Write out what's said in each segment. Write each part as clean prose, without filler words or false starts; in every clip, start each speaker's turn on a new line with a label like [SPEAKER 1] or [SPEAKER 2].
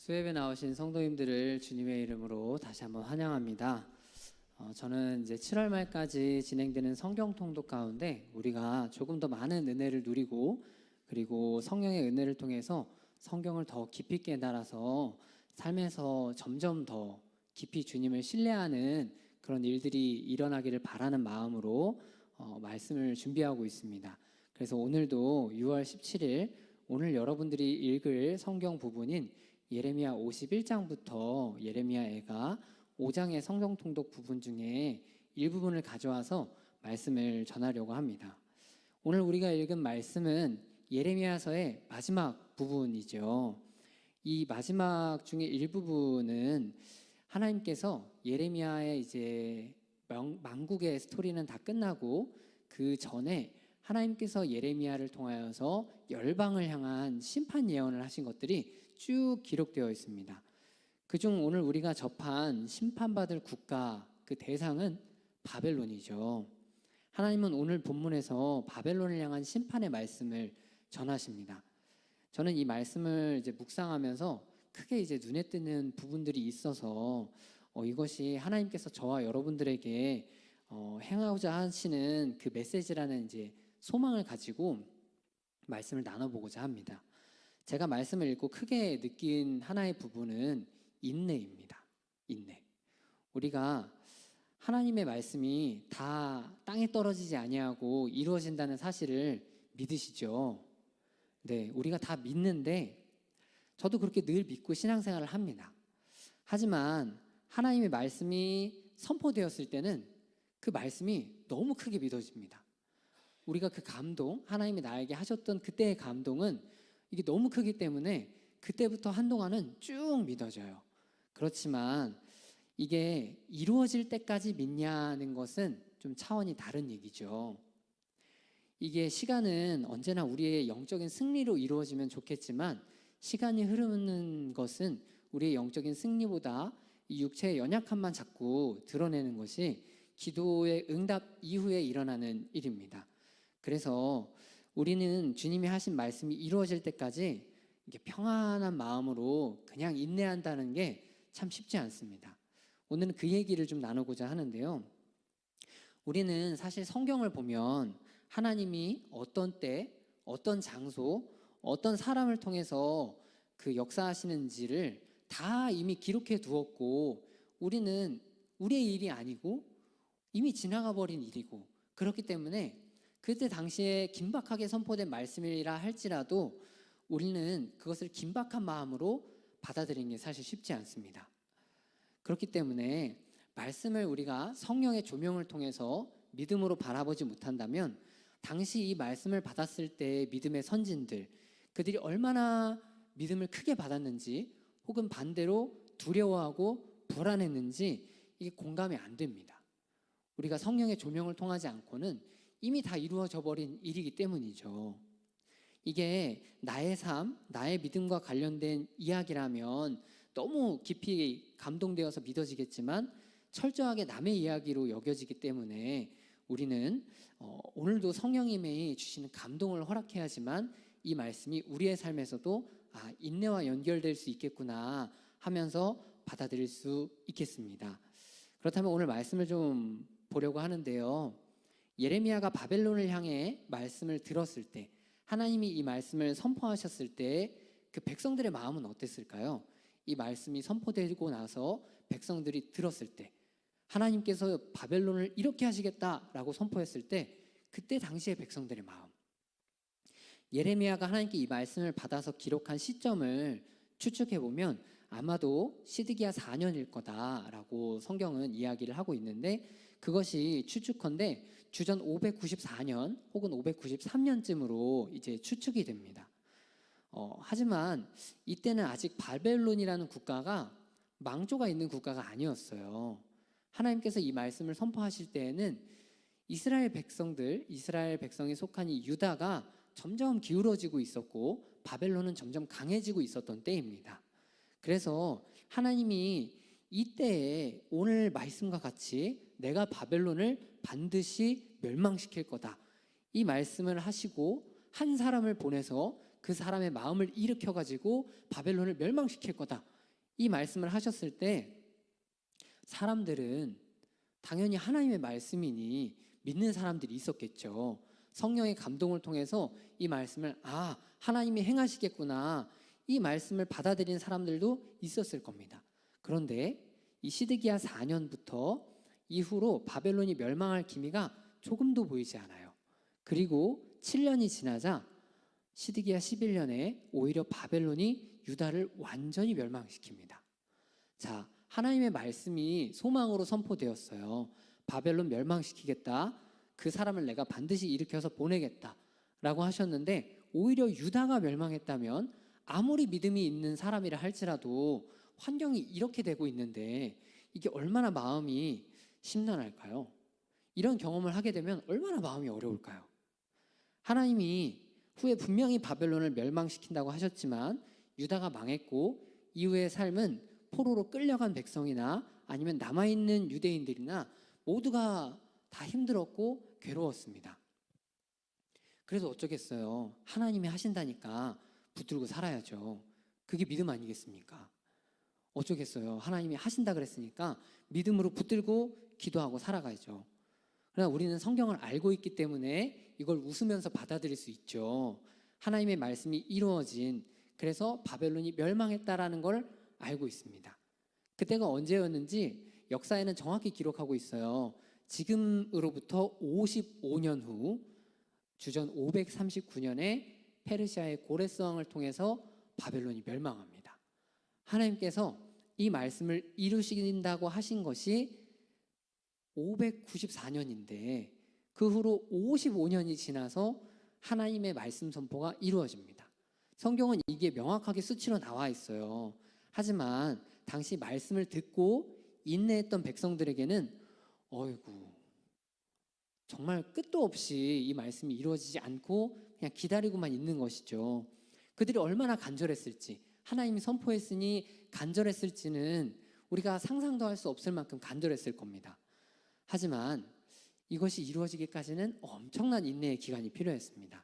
[SPEAKER 1] 수협에 나오신 성도님들을 주님의 이름으로 다시 한번 환영합니다. 저는 이제 7월 말까지 진행되는 성경 통독 가운데 우리가 조금 더 많은 은혜를 누리고 그리고 성령의 은혜를 통해서 성경을 더 깊이 깨달아서 삶에서 점점 더 깊이 주님을 신뢰하는 그런 일들이 일어나기를 바라는 마음으로 말씀을 준비하고 있습니다. 그래서 오늘도 6월 17일 오늘 여러분들이 읽을 성경 부분인 예레미야 51장부터 예레미야애가 5장의 성경 통독 부분 중에 일부분을 가져와서 말씀을 전하려고 합니다. 오늘 우리가 읽은 말씀은 예레미야서의 마지막 부분이죠. 이 마지막 중에 일부분은 하나님께서 예레미야의 이제 만국의 스토리는 다 끝나고 그 전에 하나님께서 예레미야를 통하여서 열방을 향한 심판 예언을 하신 것들이 쭉 기록되어 있습니다. 그중 오늘 우리가 접한 심판받을 국가 그 대상은 바벨론이죠. 하나님은 오늘 본문에서 바벨론을 향한 심판의 말씀을 전하십니다. 저는 이 말씀을 이제 묵상하면서 크게 이제 눈에 띄는 부분들이 있어서 이것이 하나님께서 저와 여러분들에게 행하고자 하시는 그 메시지라는 이제 소망을 가지고 말씀을 나눠보고자 합니다. 제가 말씀을 읽고 크게 느낀 하나의 부분은 인내입니다. 인내. 우리가 하나님의 말씀이 다 땅에 떨어지지 아니하고 이루어진다는 사실을 믿으시죠? 네, 우리가 다 믿는데 저도 그렇게 늘 믿고 신앙생활을 합니다. 하지만 하나님의 말씀이 선포되었을 때는 그 말씀이 너무 크게 믿어집니다. 우리가 그 감동, 하나님이 나에게 하셨던 그때의 감동은 이게 너무 크기 때문에 그때부터 한동안은 쭉 믿어져요. 그렇지만 이게 이루어질 때까지 믿냐는 것은 좀 차원이 다른 얘기죠. 이게 시간은 언제나 우리의 영적인 승리로 이루어지면 좋겠지만 시간이 흐르는 것은 우리의 영적인 승리보다 이 육체의 연약함만 자꾸 드러내는 것이 기도의 응답 이후에 일어나는 일입니다. 그래서 우리는 주님이 하신 말씀이 이루어질 때까지 이게 평안한 마음으로 그냥 인내한다는 게 참 쉽지 않습니다. 오늘은 그 얘기를 좀 나누고자 하는데요. 우리는 사실 성경을 보면 하나님이 어떤 때, 어떤 장소, 어떤 사람을 통해서 그 역사하시는지를 다 이미 기록해 두었고 우리는 우리의 일이 아니고 이미 지나가 버린 일이고 그렇기 때문에 그때 당시에 긴박하게 선포된 말씀이라 할지라도 우리는 그것을 긴박한 마음으로 받아들이는 게 사실 쉽지 않습니다. 그렇기 때문에 말씀을 우리가 성령의 조명을 통해서 믿음으로 바라보지 못한다면 당시 이 말씀을 받았을 때 믿음의 선진들 그들이 얼마나 믿음을 크게 받았는지 혹은 반대로 두려워하고 불안했는지 이게 공감이 안 됩니다. 우리가 성령의 조명을 통하지 않고는 이미 다 이루어져 버린 일이기 때문이죠. 이게 나의 삶, 나의 믿음과 관련된 이야기라면 너무 깊이 감동되어서 믿어지겠지만 철저하게 남의 이야기로 여겨지기 때문에 우리는 오늘도 성령님이 주시는 감동을 허락해야지만 이 말씀이 우리의 삶에서도 인내와 연결될 수 있겠구나 하면서 받아들일 수 있겠습니다. 그렇다면 오늘 말씀을 좀 보려고 하는데요. 예레미야가 바벨론을 향해 말씀을 들었을 때 하나님이 이 말씀을 선포하셨을 때 그 백성들의 마음은 어땠을까요? 이 말씀이 선포되고 나서 백성들이 들었을 때 하나님께서 바벨론을 이렇게 하시겠다라고 선포했을 때 그때 당시의 백성들의 마음 예레미야가 하나님께 이 말씀을 받아서 기록한 시점을 추측해보면 아마도 시드기야 4년일 거다라고 성경은 이야기를 하고 있는데 그것이 추측컨대 주전 594년 혹은 593년쯤으로 이제 추측이 됩니다. 하지만 이때는 아직 바벨론이라는 국가가 망조가 있는 국가가 아니었어요. 하나님께서 이 말씀을 선포하실 때에는 이스라엘 백성이 속한 이 유다가 점점 기울어지고 있었고 바벨론은 점점 강해지고 있었던 때입니다. 그래서 하나님이 이때에 오늘 말씀과 같이 내가 바벨론을 반드시 멸망시킬 거다 이 말씀을 하시고 한 사람을 보내서 그 사람의 마음을 일으켜 가지고 바벨론을 멸망시킬 거다. 이 말씀을 하셨을 때 사람들은 당연히 하나님의 말씀이니 믿는 사람들이 있었겠죠. 성령의 감동을 통해서 이 말씀을 하나님이 행하시겠구나, 이 말씀을 받아들인 사람들도 있었을 겁니다. 그런데 이 시드기야 4년부터 이후로 바벨론이 멸망할 기미가 조금도 보이지 않아요. 그리고 7년이 지나자 시드기야 11년에 오히려 바벨론이 유다를 완전히 멸망시킵니다. 자, 하나님의 말씀이 소망으로 선포되었어요. 바벨론 멸망시키겠다. 그 사람을 내가 반드시 일으켜서 보내겠다 라고 하셨는데, 오히려 유다가 멸망했다면 아무리 믿음이 있는 사람이라 할지라도 환경이 이렇게 되고 있는데 이게 얼마나 마음이 심란할까요? 이런 경험을 하게 되면 얼마나 마음이 어려울까요? 하나님이 후에 분명히 바벨론을 멸망시킨다고 하셨지만 유다가 망했고 이후의 삶은 포로로 끌려간 백성이나 아니면 남아있는 유대인들이나 모두가 다 힘들었고 괴로웠습니다. 그래서 어쩌겠어요. 하나님이 하신다니까 붙들고 살아야죠. 그게 믿음 아니겠습니까? 어쩌겠어요. 하나님이 하신다 그랬으니까 믿음으로 붙들고 기도하고 살아가야죠. 그러나 우리는 성경을 알고 있기 때문에 이걸 웃으면서 받아들일 수 있죠. 하나님의 말씀이 이루어진, 그래서 바벨론이 멸망했다라는 걸 알고 있습니다. 그때가 언제였는지 역사에는 정확히 기록하고 있어요. 지금으로부터 55년 후 주전 539년에 페르시아의 고레스왕을 통해서 바벨론이 멸망합니다. 하나님께서 이 말씀을 이루신다고 하신 것이 594년인데 그 후로 55년이 지나서 하나님의 말씀 선포가 이루어집니다. 성경은 이게 명확하게 수치로 나와 있어요. 하지만 당시 말씀을 듣고 인내했던 백성들에게는 어이구, 정말 끝도 없이 이 말씀이 이루어지지 않고 그냥 기다리고만 있는 것이죠. 그들이 얼마나 간절했을지, 하나님이 선포했으니 간절했을지는 우리가 상상도 할 수 없을 만큼 간절했을 겁니다. 하지만 이것이 이루어지기까지는 엄청난 인내의 기간이 필요했습니다.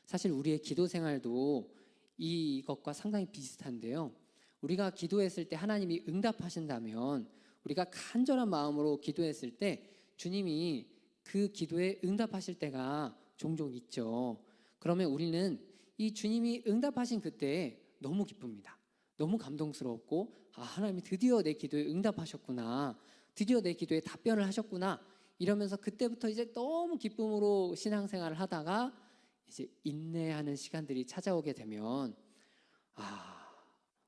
[SPEAKER 1] 사실 우리의 기도 생활도 이것과 상당히 비슷한데요. 우리가 기도했을 때 하나님이 응답하신다면, 우리가 간절한 마음으로 기도했을 때 주님이 그 기도에 응답하실 때가 종종 있죠. 그러면 우리는 이 주님이 응답하신 그때에 너무 기쁩니다. 너무 감동스럽고, 하나님이 드디어 내 기도에 응답하셨구나, 드디어 내 기도에 답변을 하셨구나, 이러면서 그때부터 이제 너무 기쁨으로 신앙생활을 하다가 이제 인내하는 시간들이 찾아오게 되면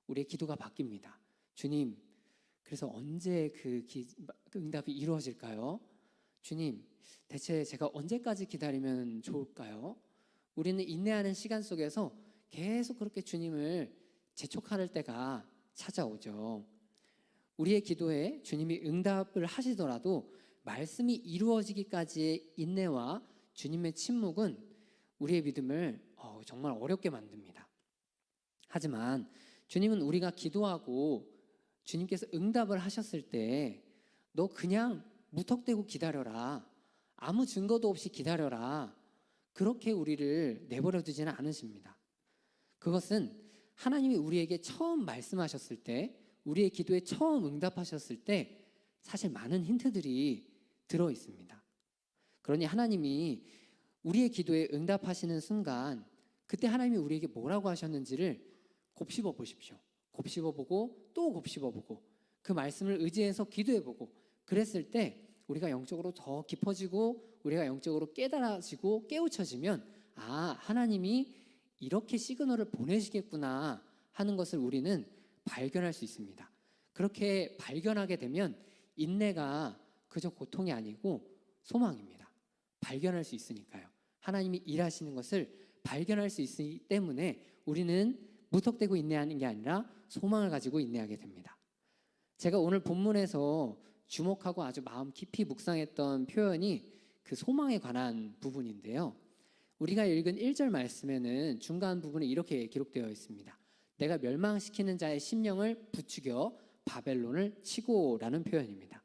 [SPEAKER 1] 우리의 기도가 바뀝니다. 주님, 그래서 언제 그 응답이 이루어질까요? 주님, 대체 제가 언제까지 기다리면 좋을까요? 우리는 인내하는 시간 속에서 계속 그렇게 주님을 재촉할 때가 찾아오죠. 우리의 기도에 주님이 응답을 하시더라도 말씀이 이루어지기까지의 인내와 주님의 침묵은 우리의 믿음을 정말 어렵게 만듭니다. 하지만 주님은 우리가 기도하고 주님께서 응답을 하셨을 때 너 그냥 무턱대고 기다려라, 아무 증거도 없이 기다려라, 그렇게 우리를 내버려 두지는 않으십니다. 그것은 하나님이 우리에게 처음 말씀하셨을 때, 우리의 기도에 처음 응답하셨을 때 사실 많은 힌트들이 들어 있습니다. 그러니 하나님이 우리의 기도에 응답하시는 순간, 그때 하나님이 우리에게 뭐라고 하셨는지를 곱씹어 보십시오. 곱씹어 보고 또 곱씹어 보고 그 말씀을 의지해서 기도해 보고, 그랬을 때 우리가 영적으로 더 깊어지고 우리가 영적으로 깨달아지고 깨우쳐지면 하나님이 이렇게 시그널을 보내시겠구나 하는 것을 우리는 발견할 수 있습니다. 그렇게 발견하게 되면 인내가 그저 고통이 아니고 소망입니다. 발견할 수 있으니까요. 하나님이 일하시는 것을 발견할 수 있기 때문에 우리는 무턱대고 인내하는 게 아니라 소망을 가지고 인내하게 됩니다. 제가 오늘 본문에서 주목하고 아주 마음 깊이 묵상했던 표현이 그 소망에 관한 부분인데요. 우리가 읽은 1절 말씀에는 중간 부분에 이렇게 기록되어 있습니다. 내가 멸망시키는 자의 심령을 부추겨 바벨론을 치고라는 표현입니다.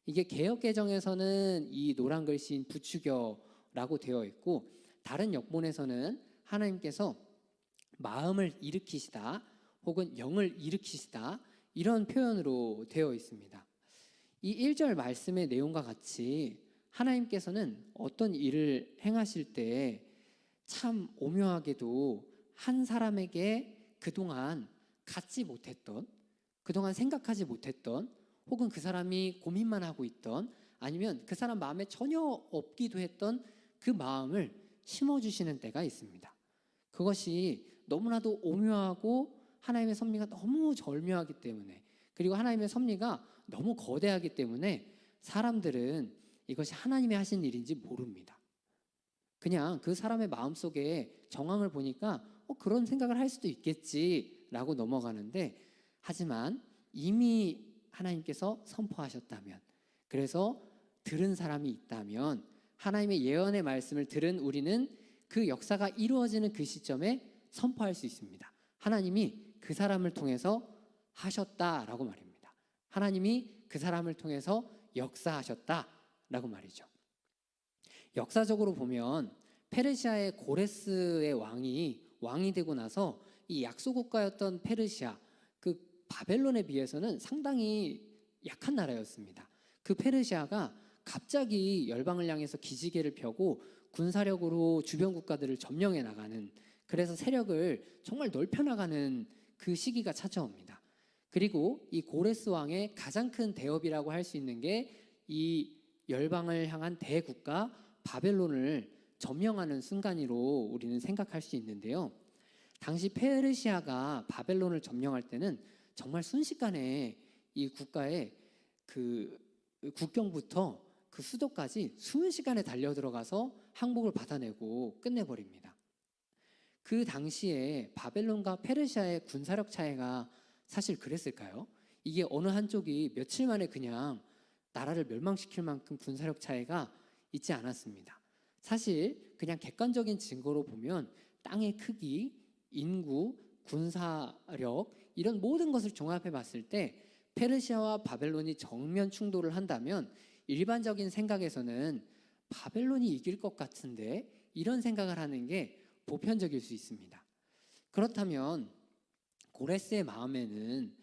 [SPEAKER 1] 이게 개역개정에서는 이 노란 글씨인 부추겨라고 되어 있고, 다른 역본에서는 하나님께서 마음을 일으키시다 혹은 영을 일으키시다 이런 표현으로 되어 있습니다. 이 1절 말씀의 내용과 같이 하나님께서는 어떤 일을 행하실 때 참 오묘하게도 한 사람에게 그동안 갖지 못했던, 그동안 생각하지 못했던, 혹은 그 사람이 고민만 하고 있던, 아니면 그 사람 마음에 전혀 없기도 했던 그 마음을 심어주시는 때가 있습니다. 그것이 너무나도 오묘하고 하나님의 섭리가 너무 절묘하기 때문에, 그리고 하나님의 섭리가 너무 거대하기 때문에 사람들은 이것이 하나님이 하신 일인지 모릅니다. 그냥 그 사람의 마음속에 정황을 보니까 그런 생각을 할 수도 있겠지라고 넘어가는데, 하지만 이미 하나님께서 선포하셨다면, 그래서 들은 사람이 있다면, 하나님의 예언의 말씀을 들은 우리는 그 역사가 이루어지는 그 시점에 선포할 수 있습니다. 하나님이 그 사람을 통해서 하셨다라고 말입니다. 하나님이 그 사람을 통해서 역사하셨다라고 말이죠. 역사적으로 보면 페르시아의 고레스의 왕이 되고 나서 이 약소국가였던 페르시아, 그 바벨론에 비해서는 상당히 약한 나라였습니다. 그 페르시아가 갑자기 열방을 향해서 기지개를 펴고 군사력으로 주변 국가들을 점령해 나가는, 그래서 세력을 정말 넓혀 나가는 그 시기가 찾아옵니다. 그리고 이 고레스 왕의 가장 큰 대업이라고 할 수 있는 게 이 열방을 향한 대국가 바벨론을 점령하는 순간으로 우리는 생각할 수 있는데요. 당시 페르시아가 바벨론을 점령할 때는 정말 순식간에 이 국가의 그 국경부터 그 수도까지 순식간에 달려들어가서 항복을 받아내고 끝내버립니다. 그 당시에 바벨론과 페르시아의 군사력 차이가 사실 그랬을까요? 이게 어느 한쪽이 며칠 만에 그냥 나라를 멸망시킬 만큼 군사력 차이가 있지 않았습니다. 사실 그냥 객관적인 증거로 보면 땅의 크기, 인구, 군사력 이런 모든 것을 종합해 봤을 때 페르시아와 바벨론이 정면 충돌을 한다면 일반적인 생각에서는 바벨론이 이길 것 같은데, 이런 생각을 하는 게 보편적일 수 있습니다. 그렇다면 고레스의 마음에는,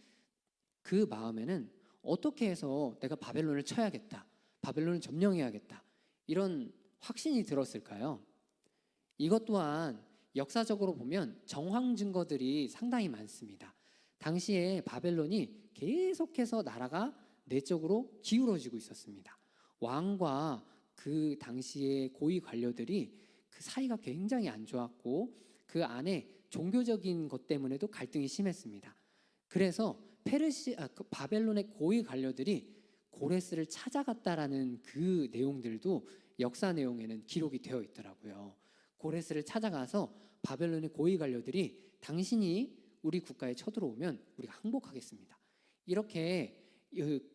[SPEAKER 1] 그 마음에는 어떻게 해서 내가 바벨론을 쳐야겠다, 바벨론을 점령해야겠다, 이런 확신이 들었을까요? 이것 또한 역사적으로 보면 정황 증거들이 상당히 많습니다. 당시에 바벨론이 계속해서 나라가 내적으로 기울어지고 있었습니다. 왕과 그 당시의 고위 관료들이 그 사이가 굉장히 안 좋았고, 그 안에 종교적인 것 때문에도 갈등이 심했습니다. 그래서 바벨론의 고위 관료들이 고레스를 찾아갔다라는 그 내용들도 역사 내용에는 기록이 되어 있더라고요. 고레스를 찾아가서 바벨론의 고위 관료들이 당신이 우리 국가에 쳐들어오면 우리가 항복하겠습니다, 이렇게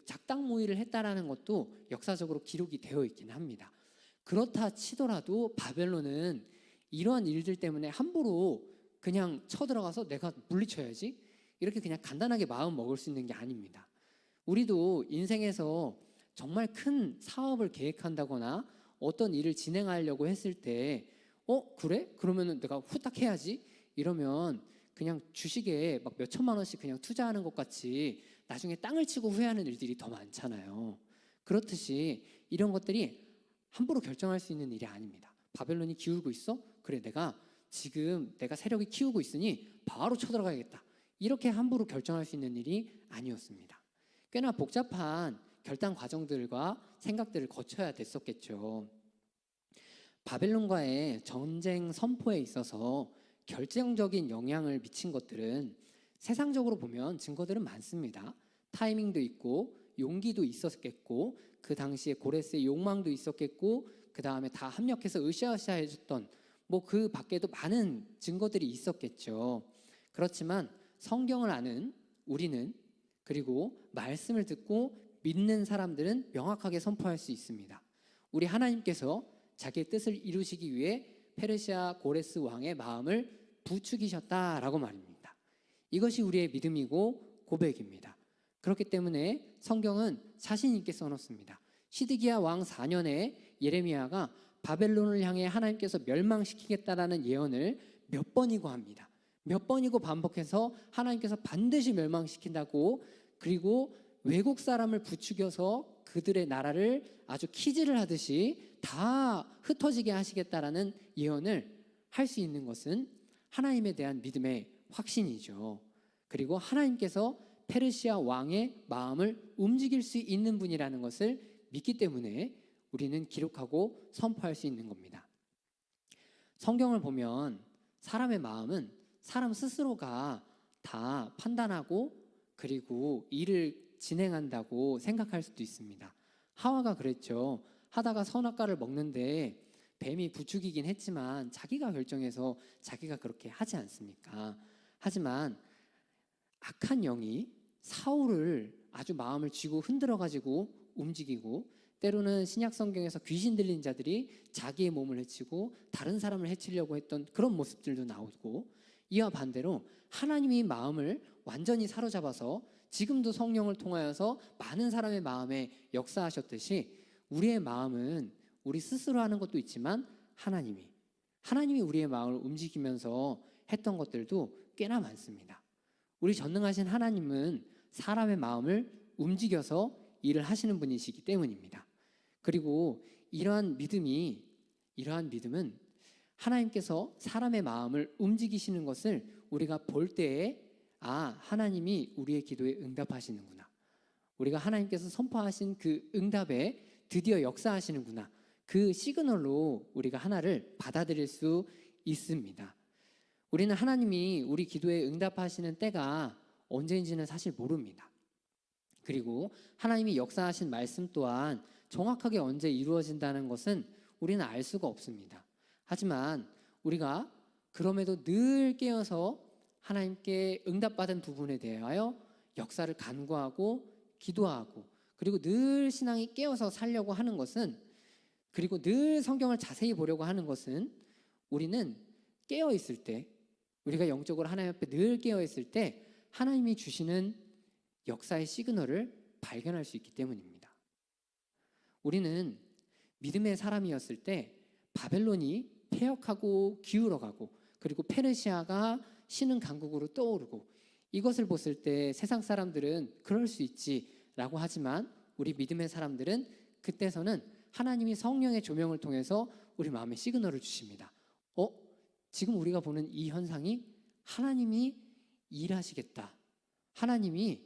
[SPEAKER 1] 작당 모의를 했다라는 것도 역사적으로 기록이 되어 있긴 합니다. 그렇다 치더라도 바벨론은 이러한 일들 때문에 함부로 그냥 쳐들어가서 내가 물리쳐야지, 이렇게 그냥 간단하게 마음 먹을 수 있는 게 아닙니다. 우리도 인생에서 정말 큰 사업을 계획한다거나 어떤 일을 진행하려고 했을 때 그래? 그러면은 내가 후딱 해야지, 이러면 그냥 주식에 막 몇 천만 원씩 그냥 투자하는 것 같이 나중에 땅을 치고 후회하는 일들이 더 많잖아요. 그렇듯이 이런 것들이 함부로 결정할 수 있는 일이 아닙니다. 바벨론이 기울고 있어? 그래, 내가 세력이 키우고 있으니 바로 쳐들어가야겠다, 이렇게 함부로 결정할 수 있는 일이 아니었습니다. 꽤나 복잡한 결단 과정들과 생각들을 거쳐야 됐었겠죠. 바벨론과의 전쟁 선포에 있어서 결정적인 영향을 미친 것들은 세상적으로 보면 증거들은 많습니다. 타이밍도 있고 용기도 있었겠고, 그 당시에 고레스의 욕망도 있었겠고, 그 다음에 다 합력해서 으쌰으쌰 해줬던 그 밖에도 많은 증거들이 있었겠죠. 그렇지만 성경을 아는 우리는, 그리고 말씀을 듣고 믿는 사람들은 명확하게 선포할 수 있습니다. 우리 하나님께서 자기의 뜻을 이루시기 위해 페르시아 고레스 왕의 마음을 부추기셨다라고 말입니다. 이것이 우리의 믿음이고 고백입니다. 그렇기 때문에 성경은 자신 있게 써놓습니다. 시드기야 왕 4년에 예레미야가 바벨론을 향해 하나님께서 멸망시키겠다라는 예언을 몇 번이고 합니다. 몇 번이고 반복해서 하나님께서 반드시 멸망시킨다고, 그리고 외국 사람을 부추겨서 그들의 나라를 아주 키즈를 하듯이 다 흩어지게 하시겠다라는 예언을 할 수 있는 것은 하나님에 대한 믿음의 확신이죠. 그리고 하나님께서 페르시아 왕의 마음을 움직일 수 있는 분이라는 것을 믿기 때문에 우리는 기록하고 선포할 수 있는 겁니다. 성경을 보면 사람의 마음은 사람 스스로가 다 판단하고 그리고 일을 진행한다고 생각할 수도 있습니다. 하와가 그랬죠. 하다가 선악과를 먹는데 뱀이 부추기긴 했지만 자기가 결정해서 자기가 그렇게 하지 않습니까? 하지만 악한 영이 사울을 아주 마음을 쥐고 흔들어 가지고 움직이고, 때로는 신약 성경에서 귀신 들린 자들이 자기의 몸을 해치고 다른 사람을 해치려고 했던 그런 모습들도 나오고, 이와 반대로 하나님이 마음을 완전히 사로잡아서 지금도 성령을 통하여서 많은 사람의 마음에 역사하셨듯이 우리의 마음은 우리 스스로 하는 것도 있지만 하나님이 우리의 마음을 움직이면서 했던 것들도 꽤나 많습니다. 우리 전능하신 하나님은 사람의 마음을 움직여서 일을 하시는 분이시기 때문입니다. 그리고 이러한 믿음은 하나님께서 사람의 마음을 움직이시는 것을 우리가 볼 때에 하나님이 우리의 기도에 응답하시는구나, 우리가 하나님께서 선포하신 그 응답에 드디어 역사하시는구나, 그 시그널로 우리가 하나를 받아들일 수 있습니다. 우리는 하나님이 우리 기도에 응답하시는 때가 언제인지는 사실 모릅니다. 그리고 하나님이 역사하신 말씀 또한 정확하게 언제 이루어진다는 것은 우리는 알 수가 없습니다. 하지만 우리가 그럼에도 늘 깨어서 하나님께 응답받은 부분에 대하여 역사를 간구하고 기도하고, 그리고 늘 신앙이 깨어서 살려고 하는 것은, 그리고 늘 성경을 자세히 보려고 하는 것은, 우리는 깨어 있을 때, 우리가 영적으로 하나님 앞에 늘 깨어 있을 때 하나님이 주시는 역사의 시그널을 발견할 수 있기 때문입니다. 우리는 믿음의 사람이었을 때 바벨론이 폐역하고 기울어가고, 그리고 페르시아가 신흥 강국으로 떠오르고, 이것을 봤을 때 세상 사람들은 그럴 수 있지라고 하지만 우리 믿음의 사람들은 그때서는 하나님이 성령의 조명을 통해서 우리 마음에 시그널을 주십니다. 지금 우리가 보는 이 현상이 하나님이 일하시겠다, 하나님이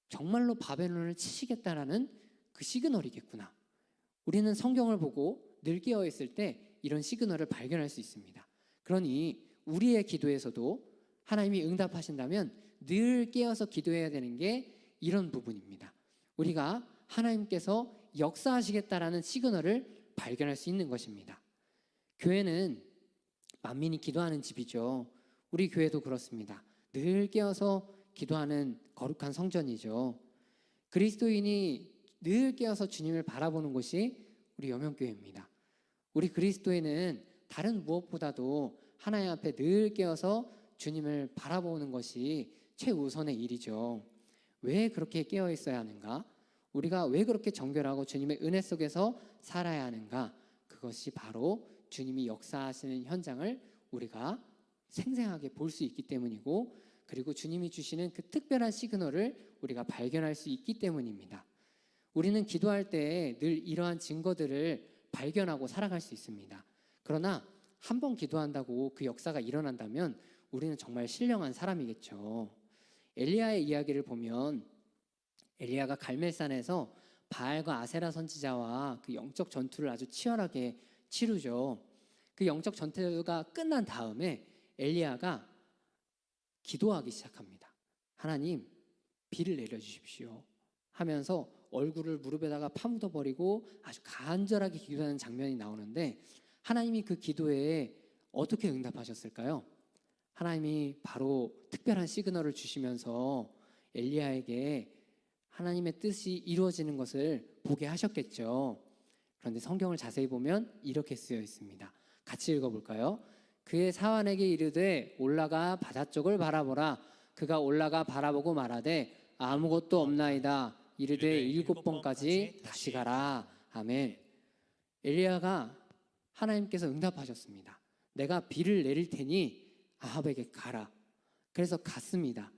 [SPEAKER 1] 정말로 바벨론을 치시겠다라는 그 시그널이겠구나. 우리는 성경을 보고 늘 깨어 있을 때 이런 시그널을 발견할 수 있습니다. 그러니 우리의 기도에서도 하나님이 응답하신다면 늘 깨어서 기도해야 되는 게 이런 부분입니다. 우리가 하나님께서 역사하시겠다라는 시그널을 발견할 수 있는 것입니다. 교회는 만민이 기도하는 집이죠. 우리 교회도 그렇습니다. 늘 깨어서 기도하는 거룩한 성전이죠. 그리스도인이 늘 깨어서 주님을 바라보는 곳이 우리 여명교회입니다. 우리 그리스도인은 다른 무엇보다도 하나님 앞에 늘 깨어서 주님을 바라보는 것이 최우선의 일이죠. 왜 그렇게 깨어 있어야 하는가? 우리가 왜 그렇게 정결하고 주님의 은혜 속에서 살아야 하는가? 그것이 바로 주님이 역사하시는 현장을 우리가 생생하게 볼 수 있기 때문이고, 그리고 주님이 주시는 그 특별한 시그널을 우리가 발견할 수 있기 때문입니다. 우리는 기도할 때 늘 이러한 증거들을 발견하고 살아갈 수 있습니다. 그러나 한 번 기도한다고 그 역사가 일어난다면 우리는 정말 신령한 사람이겠죠. 엘리야의 이야기를 보면 엘리야가 갈멜산에서 바알과 아세라 선지자와 그 영적 전투를 아주 치열하게 치르죠. 그 영적 전투가 끝난 다음에 엘리야가 기도하기 시작합니다. 하나님, 비를 내려주십시오 하면서 얼굴을 무릎에다가 파묻어 버리고 아주 간절하게 기도하는 장면이 나오는데, 하나님이 그 기도에 어떻게 응답하셨을까요? 하나님이 바로 특별한 시그널을 주시면서 엘리야에게 하나님의 뜻이 이루어지는 것을 보게 하셨겠죠. 그런데 성경을 자세히 보면 이렇게 쓰여 있습니다. 같이 읽어볼까요? 그의 사환에게 이르되 올라가 바다 쪽을 바라보라. 그가 올라가 바라보고 말하되 아무것도 없나이다. 이르되 7번까지 다시 가라. 아멘. 엘리야가 하나님께서 응답하셨습니다. 내가 비를 내릴 테니 아합에게 가라. 그래서 갔습니다.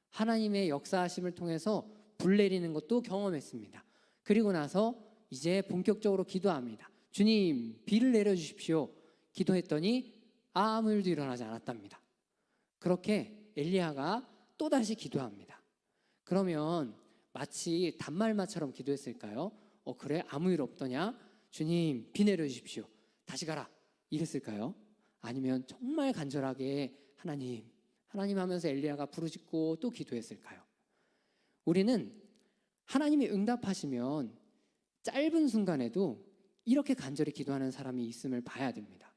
[SPEAKER 1] 하나님의 역사하심을 통해서 불 내리는 것도 경험했습니다. 그리고 나서 이제 본격적으로 기도합니다. 주님, 비를 내려주십시오. 기도했더니 아무 일도 일어나지 않았답니다. 그렇게 엘리야가 또다시 기도합니다. 그러면 마치 단말마처럼 기도했을까요? 그래? 아무 일 없더냐? 주님, 비 내려주십시오. 다시 가라. 이랬을까요? 아니면 정말 간절하게 하나님 하면서 엘리야가 부르짖고 또 기도했을까요? 우리는 하나님이 응답하시면 짧은 순간에도 이렇게 간절히 기도하는 사람이 있음을 봐야 됩니다.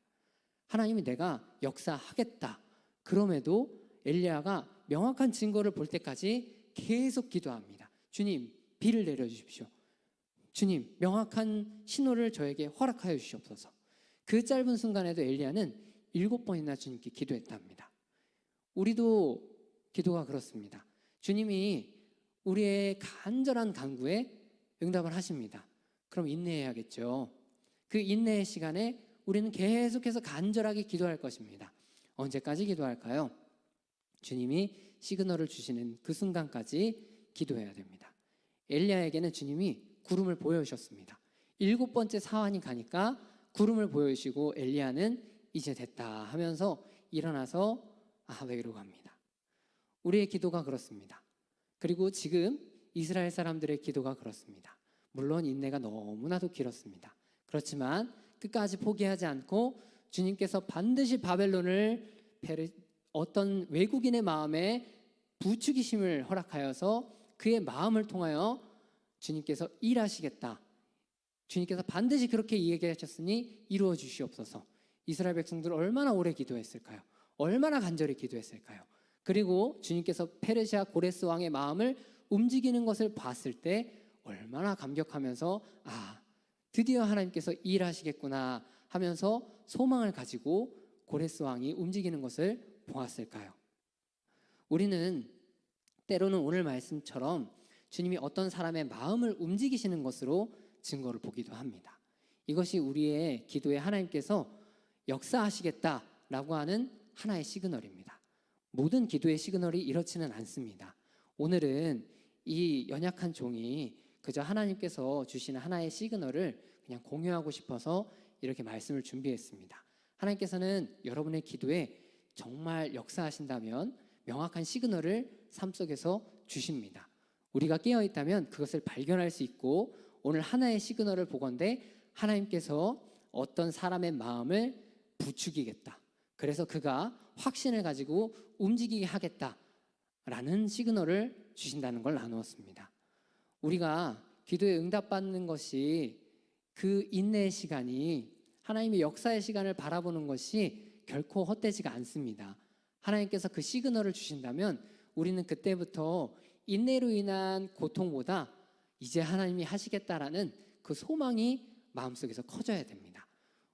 [SPEAKER 1] 하나님이 내가 역사하겠다. 그럼에도 엘리야가 명확한 증거를 볼 때까지 계속 기도합니다. 주님, 비를 내려주십시오. 주님, 명확한 신호를 저에게 허락하여 주시옵소서. 그 짧은 순간에도 엘리야는 7번이나 주님께 기도했답니다. 우리도 기도가 그렇습니다. 주님이 우리의 간절한 간구에 응답을 하십니다. 그럼 인내해야겠죠. 그 인내의 시간에 우리는 계속해서 간절하게 기도할 것입니다. 언제까지 기도할까요? 주님이 시그널을 주시는 그 순간까지 기도해야 됩니다. 엘리야에게는 주님이 구름을 보여주셨습니다. 7번째 사환이 가니까 구름을 보여주시고 엘리야는 이제 됐다 하면서 일어나서 아합에게로 갑니다. 우리의 기도가 그렇습니다. 그리고 지금 이스라엘 사람들의 기도가 그렇습니다. 물론 인내가 너무나도 길었습니다. 그렇지만 끝까지 포기하지 않고 주님께서 반드시 바벨론을 어떤 외국인의 마음에 부추기심을 허락하여서 그의 마음을 통하여 주님께서 일하시겠다. 주님께서 반드시 그렇게 얘기하셨으니 이루어 주시옵소서. 이스라엘 백성들 얼마나 오래 기도했을까요? 얼마나 간절히 기도했을까요? 그리고 주님께서 페르시아 고레스 왕의 마음을 움직이는 것을 봤을 때 얼마나 감격하면서 드디어 하나님께서 일하시겠구나 하면서 소망을 가지고 고레스 왕이 움직이는 것을 보았을까요? 우리는 때로는 오늘 말씀처럼 주님이 어떤 사람의 마음을 움직이시는 것으로 증거를 보기도 합니다. 이것이 우리의 기도에 하나님께서 역사하시겠다라고 하는 하나의 시그널입니다. 모든 기도의 시그널이 이렇지는 않습니다. 오늘은 이 연약한 종이 그저 하나님께서 주시는 하나의 시그널을 그냥 공유하고 싶어서 이렇게 말씀을 준비했습니다. 하나님께서는 여러분의 기도에 정말 역사하신다면 명확한 시그널을 삶 속에서 주십니다. 우리가 깨어있다면 그것을 발견할 수 있고 오늘 하나의 시그널을 보건대 하나님께서 어떤 사람의 마음을 부추기겠다. 그래서 그가 확신을 가지고 움직이게 하겠다라는 시그널을 주신다는 걸 나누었습니다. 우리가 기도에 응답받는 것이 그 인내의 시간이 하나님의 역사의 시간을 바라보는 것이 결코 헛되지가 않습니다. 하나님께서 그 시그널을 주신다면 우리는 그때부터 인내로 인한 고통보다 이제 하나님이 하시겠다라는 그 소망이 마음속에서 커져야 됩니다.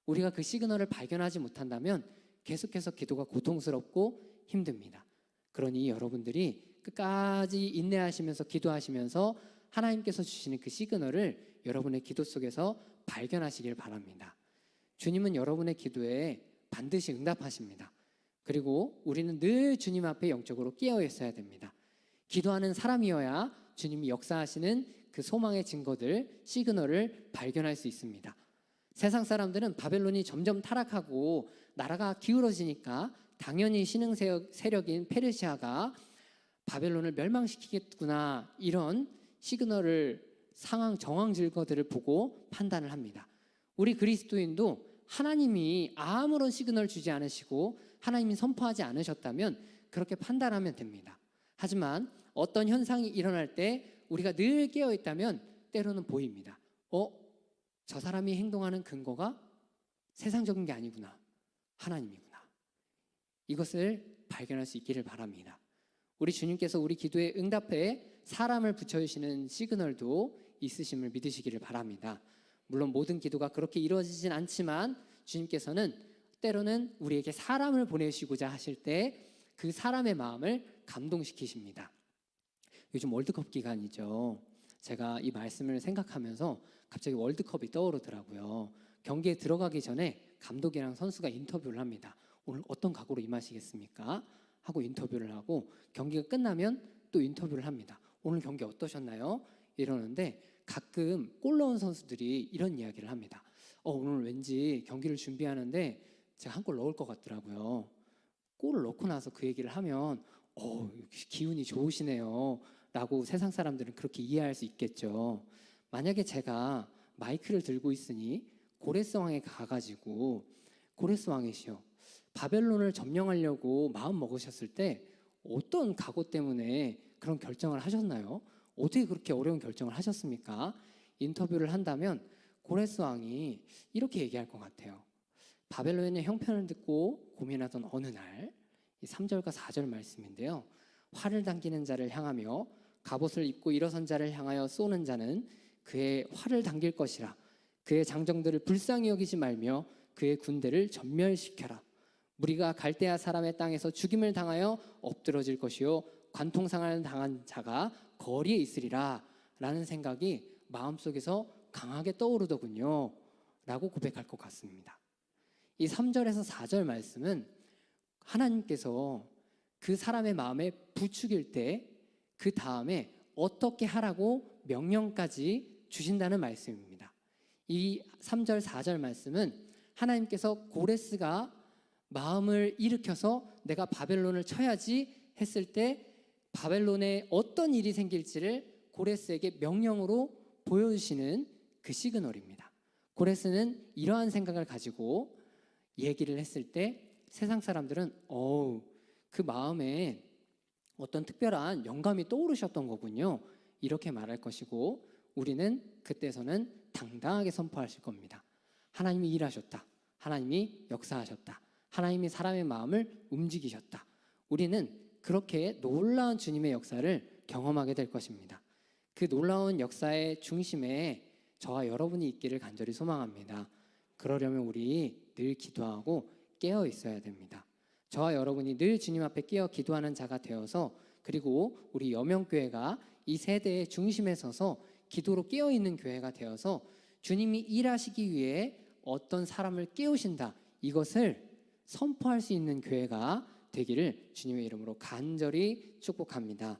[SPEAKER 1] 우리가 그 시그널을 발견하지 못한다면 계속해서 기도가 고통스럽고 힘듭니다. 그러니 여러분들이 끝까지 인내하시면서 기도하시면서 하나님께서 주시는 그 시그널을 여러분의 기도 속에서 발견하시길 바랍니다. 주님은 여러분의 기도에 반드시 응답하십니다. 그리고 우리는 늘 주님 앞에 영적으로 깨어 있어야 됩니다. 기도하는 사람이어야 주님이 역사하시는 그 소망의 증거들, 시그널을 발견할 수 있습니다. 세상 사람들은 바벨론이 점점 타락하고 나라가 기울어지니까 당연히 신흥 세력인 페르시아가 바벨론을 멸망시키겠구나 이런 시그널을 정황 증거들을 보고 판단을 합니다. 우리 그리스도인도 하나님이 아무런 시그널 주지 않으시고 하나님이 선포하지 않으셨다면 그렇게 판단하면 됩니다. 하지만 어떤 현상이 일어날 때 우리가 늘 깨어 있다면 때로는 보입니다. 저 사람이 행동하는 근거가 세상적인 게 아니구나. 하나님이구나. 이것을 발견할 수 있기를 바랍니다. 우리 주님께서 우리 기도의 응답에 사람을 붙여주시는 시그널도 있으심을 믿으시기를 바랍니다. 물론 모든 기도가 그렇게 이루어지진 않지만 주님께서는 때로는 우리에게 사람을 보내시고자 하실 때 그 사람의 마음을 감동시키십니다. 요즘 월드컵 기간이죠. 제가 이 말씀을 생각하면서 갑자기 월드컵이 떠오르더라고요. 경기에 들어가기 전에 감독이랑 선수가 인터뷰를 합니다. 오늘 어떤 각오로 임하시겠습니까? 하고 인터뷰를 하고 경기가 끝나면 또 인터뷰를 합니다. 오늘 경기 어떠셨나요? 이러는데 가끔 골 넣은 선수들이 이런 이야기를 합니다. 오늘 왠지 경기를 준비하는데 제가 한 골 넣을 것 같더라고요. 골을 넣고 나서 그 얘기를 하면 기운이 좋으시네요 라고 세상 사람들은 그렇게 이해할 수 있겠죠. 만약에 제가 마이크를 들고 있으니 고레스 왕에 가가지고 고레스 왕이시여 바벨론을 점령하려고 마음 먹으셨을 때 어떤 각오 때문에 그런 결정을 하셨나요? 어떻게 그렇게 어려운 결정을 하셨습니까? 인터뷰를 한다면 고레스 왕이 이렇게 얘기할 것 같아요. 바벨론의 형편을 듣고 고민하던 어느 날, 이 3절과 4절 말씀인데요. 활을 당기는 자를 향하며 갑옷을 입고 일어선 자를 향하여 쏘는 자는 그의 활을 당길 것이라. 그의 장정들을 불쌍히 여기지 말며 그의 군대를 전멸시켜라. 무리가 갈대아 사람의 땅에서 죽임을 당하여 엎드러질 것이요 관통상을 당한 자가 거리에 있으리라 라는 생각이 마음속에서 강하게 떠오르더군요 라고 고백할 것 같습니다. 이 3절에서 4절 말씀은 하나님께서 그 사람의 마음에 부추길 때 그 다음에 어떻게 하라고 명령까지 주신다는 말씀입니다. 이 3절 4절 말씀은 하나님께서 고레스가 마음을 일으켜서 내가 바벨론을 쳐야지 했을 때 바벨론에 어떤 일이 생길지를 고레스에게 명령으로 보여주시는 그 시그널입니다. 고레스는 이러한 생각을 가지고 얘기를 했을 때 세상 사람들은 그 마음에 어떤 특별한 영감이 떠오르셨던 거군요. 이렇게 말할 것이고 우리는 그때서는 당당하게 선포하실 겁니다. 하나님이 일하셨다. 하나님이 역사하셨다. 하나님이 사람의 마음을 움직이셨다. 우리는 그렇게 놀라운 주님의 역사를 경험하게 될 것입니다. 그 놀라운 역사의 중심에 저와 여러분이 있기를 간절히 소망합니다. 그러려면 우리 늘 기도하고 깨어 있어야 됩니다. 저와 여러분이 늘 주님 앞에 깨어 기도하는 자가 되어서 그리고 우리 여명교회가 이 세대의 중심에 서서 기도로 깨어 있는 교회가 되어서 주님이 일하시기 위해 어떤 사람을 깨우신다 이것을 선포할 수 있는 교회가 되기를 주님의 이름으로 간절히 축복합니다.